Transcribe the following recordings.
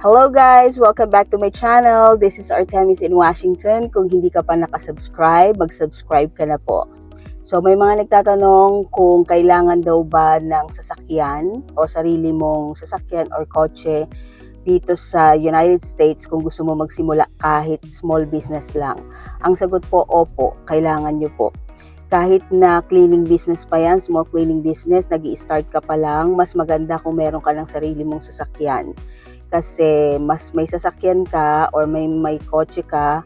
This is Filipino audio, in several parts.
Hello guys! Welcome back to my channel. This is Artemis in Washington. Kung hindi ka pa nakasubscribe, mag-subscribe ka na po. So may mga nagtatanong kung kailangan daw ba ng sasakyan o sarili mong sasakyan or kotse dito sa United States kung gusto mo magsimula kahit small business lang. Ang sagot po, opo, kailangan nyo po. Kahit na cleaning business pa yan, small cleaning business, nag-i-start ka pa lang, mas maganda kung meron ka ng sarili mong sasakyan. Kasi mas may sasakyan ka or may kotse ka,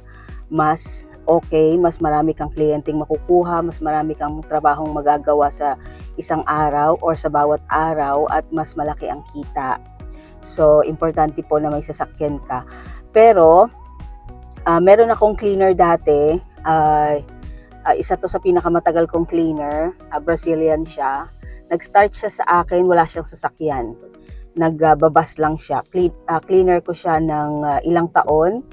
mas okay, mas marami kang kliyenteng makukuha, mas marami kang trabahong magagawa sa isang araw or sa bawat araw at mas malaki ang kita. So, importante po na may sasakyan ka. Pero, meron akong cleaner dati, isa to sa pinakamatagal kong cleaner, Brazilian siya. Nag-start siya sa akin, wala siyang sasakyan. Nagbabas lang siya. Cleaner ko siya ng ilang taon.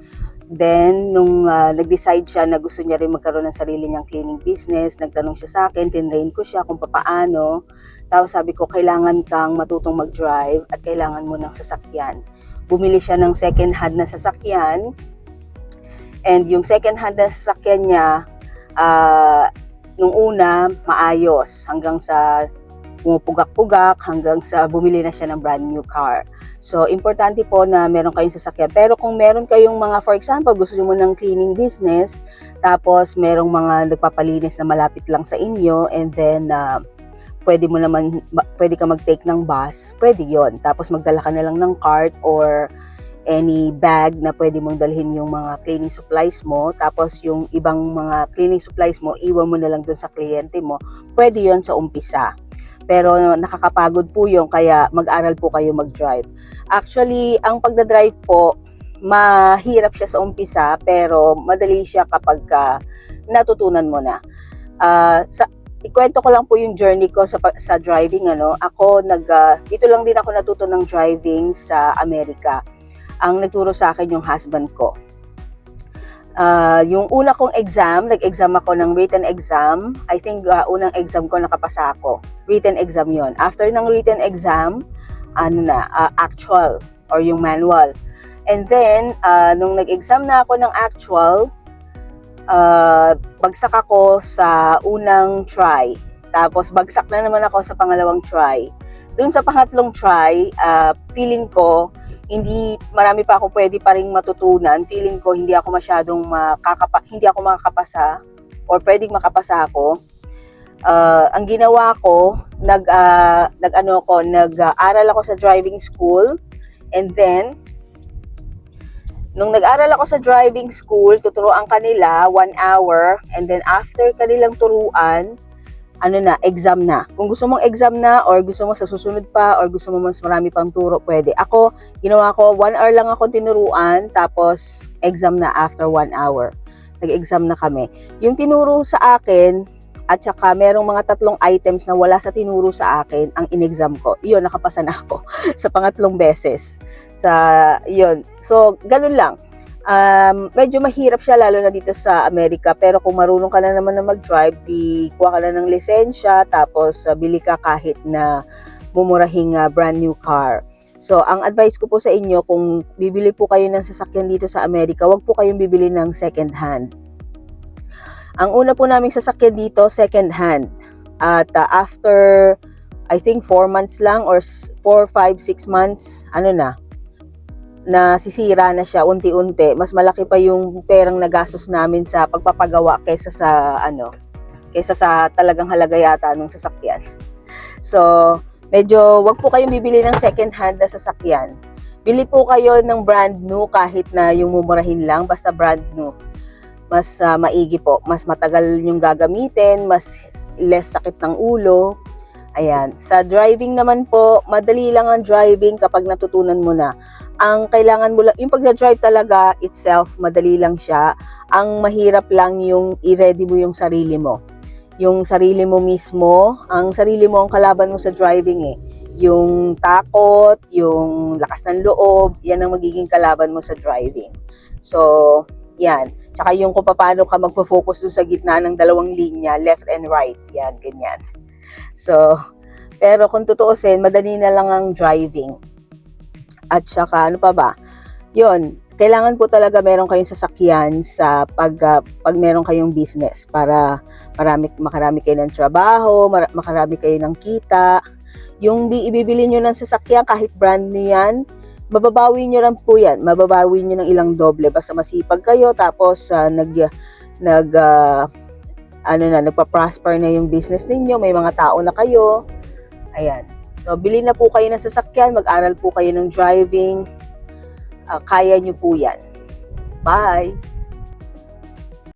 Then, nung nag-decide siya na gusto niya rin magkaroon ng sarili niyang cleaning business, nagtanong siya sa akin, tinrain ko siya kung paano. Tapos sabi ko, kailangan kang matutong mag-drive at kailangan mo ng sasakyan. Bumili siya ng second-hand na sasakyan. And yung second-hand na sasakyan niya, nung una, maayos hanggang sa pumupugak-pugak hanggang sa bumili na siya ng brand new car. So, importante po na meron kayong sasakyan. Pero kung meron kayong mga, for example, gusto mo ng cleaning business, tapos merong mga nagpapalinis na malapit lang sa inyo, and then pwede ka mag-take ng bus, pwede yon. Tapos magdala ka na lang ng cart or any bag na pwede mong dalhin yung mga cleaning supplies mo, tapos yung ibang mga cleaning supplies mo, iwan mo na lang dun sa kliyente mo, pwede yon sa umpisa. Pero nakakapagod po yun, kaya mag-aral po kayo mag-drive. Actually, ang pagdadrive po, mahirap siya sa umpisa, pero madali siya kapag natutunan mo na. Ikwento ko lang po yung journey ko sa driving. Ako, dito lang din ako natuto ng driving sa Amerika. Ang nagturo sa akin yung husband ko. Yung una kong exam, nag-exam ako ng written exam. I think unang exam ko nakapasa ako. Written exam yon. After ng written exam, actual or yung manual. And then, nung nag-exam na ako ng actual, bagsak ako sa unang try. Tapos bagsak na naman ako sa pangalawang try. Dun sa pangatlong try, feeling ko, marami pa ako pwede pa ring matutunan. Feeling ko hindi ako masyadong makakapasa or pwedeng makapasa ako. Ang ginawa ko, nag-aral ako sa driving school, and then nung nag-aral ako sa driving school, tuturuan kanila 1 hour, and then after kanilang turuan, exam na. Kung gusto mong exam na or gusto mo sa susunod pa or gusto mo mas marami pang turo, pwede. Ako, ginawa ko, 1 hour lang ako tinuruan, tapos exam na after 1 hour. Nag-exam na kami. Yung tinuro sa akin, at saka merong mga 3 items na wala sa tinuro sa akin, ang in-exam ko. Yun, nakapasa na ako sa pangatlong beses. So, ganun lang. Medyo mahirap siya lalo na dito sa Amerika, pero kung marunong ka na naman na mag-drive, di kuha ka na ng lisensya, tapos bili ka kahit na mumurahing brand new car. So, ang advice ko po sa inyo, kung bibili po kayo ng sasakyan dito sa Amerika, wag po kayong bibili ng second hand. Ang una po naming sasakyan dito, second hand. At after, I think 4 months lang or 4, 5, 6 months, nasisira na siya unti-unti. Mas malaki pa yung perang nagastos namin sa pagpapagawa kaysa sa talagang halaga yata nung sasakyan. So, medyo wag po kayong bibili ng second hand na sasakyan. Bili po kayo ng brand new kahit na yung mumurahin lang, basta brand new. Mas maigi po, mas matagal yung gagamitin, mas less sakit ng ulo. Ayan. Sa driving naman po, madali lang ang driving kapag natutunan mo na. Ang kailangan mo lang, yung pag-drive talaga itself, madali lang siya. Ang mahirap lang yung i-ready mo yung sarili mo. Yung sarili mo mismo, ang sarili mo ang kalaban mo sa driving . Yung takot, yung lakas ng loob, yan ang magiging kalaban mo sa driving. So, yan. Tsaka yung kung paano ka magpo-focus dun sa gitna ng 2 linya, left and right. Yan, ganyan. So, pero kung tutuusin, madali na lang ang driving. At saka, ano pa ba? Yun, kailangan po talaga meron kayong sasakyan sa pag meron kayong business para makarami kayo ng trabaho, makarami kayo ng kita. Yung ibibili nyo ng sasakyan, kahit brand new yan, mababawi nyo lang po yan. Mababawi nyo ng ilang doble. Basta masipag kayo, tapos nagpa-prosper na yung business ninyo, may mga tao na kayo. Ayan. So, bili na po kayo ng sasakyan, mag-aral po kayo ng driving. Kaya nyo po yan. Bye!